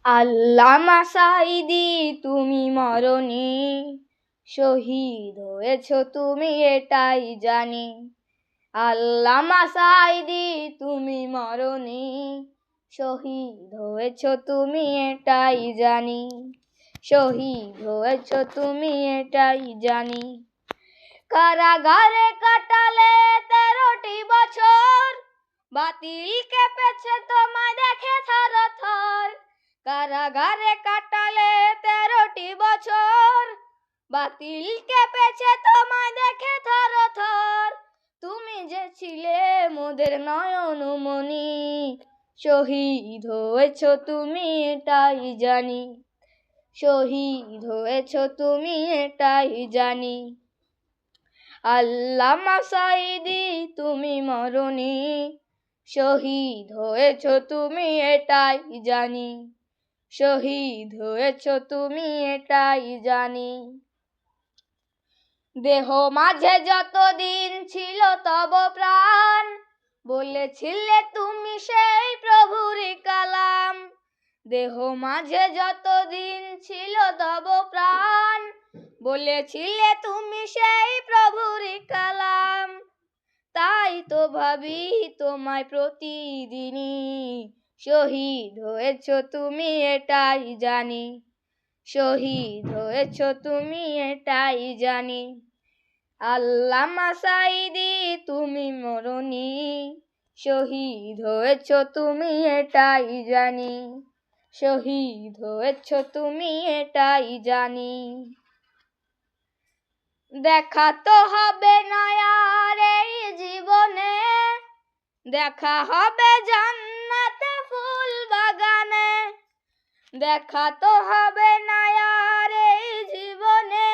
আল্লামা সাঈদী তুমি মরনি, শহীদ হয়েছ তুমি এটাই জানি। আল্লামা সাঈদী তুমি মরনি, শহীদ হয়েছ তুমি এটাই জানি। শহীদ হয়েছ তুমি এটাই জানি। কারাগারে কাটালে 13টি বছর, বাতিল কেঁপেছে তোমায় দেখে থরথর। কারাগারে কাটালে 13টি বছর, বাতিল কেঁপেছে তোমায় দেখে থরথর। তুমি যে ছিলে মোদের নয়নমণি, শহীদ হয়েছ তুমি এটাই জানি। শহীদ হয়েছ তুমি এটাই জানি। আল্লামা সাঈদী তুমি মরনি, শহীদ হয়েছ তুমি এটাই জানি। শহীদ হয়েছ তুমি এটাই জানি। দেহ মাঝে যতদিন ছিল তব প্রাণ, বলেছিলে তুমি সেই প্রভুরই কালাম। দেহ মাঝে যতদিন ছিল তব প্রাণ, বলেছিলে তুমি সেই প্রভুরই কালাম। তাই তো ভাবি তোমায় প্রতিদিনই, শহীদ হয়েছ তুমি এটাই জানি। শহীদ হয়েছ তুমি এটাই জানি। আল্লামা সাঈদী তুমি মরনি, শহীদ হয়েছ তুমি এটাই জানি। শহীদ হয়েছ তুমি এটাই জানি। দেখা তো হবে না আর এই জীবনে, দেখা হবে জান্নাতে ফুল বাগানে। দেখা তো হবে না আর এই জীবনে,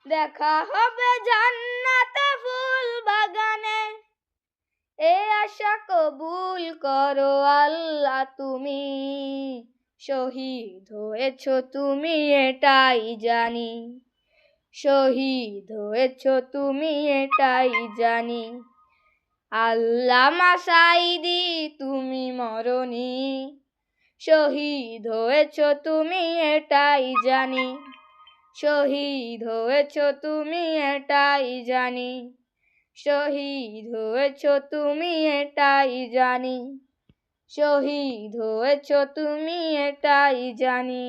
দেখা হবে জান্নাতে ফুল বাগানে। এ আশা কবুল করো আল্লাহ তুমি, শহীদ হয়েছ তুমি এটাই জানি। শহীদ হয়েছ তুমি এটাই জানি। আল্লামা সাঈদী তুমি মরনি, শহীদ হয়েছ তুমি এটাই জানি। শহীদ হয়েছ তুমি এটাই জানি। শহীদ হয়েছ তুমি এটাই জানি। শহীদ হয়েছ তুমি এটাই জানি।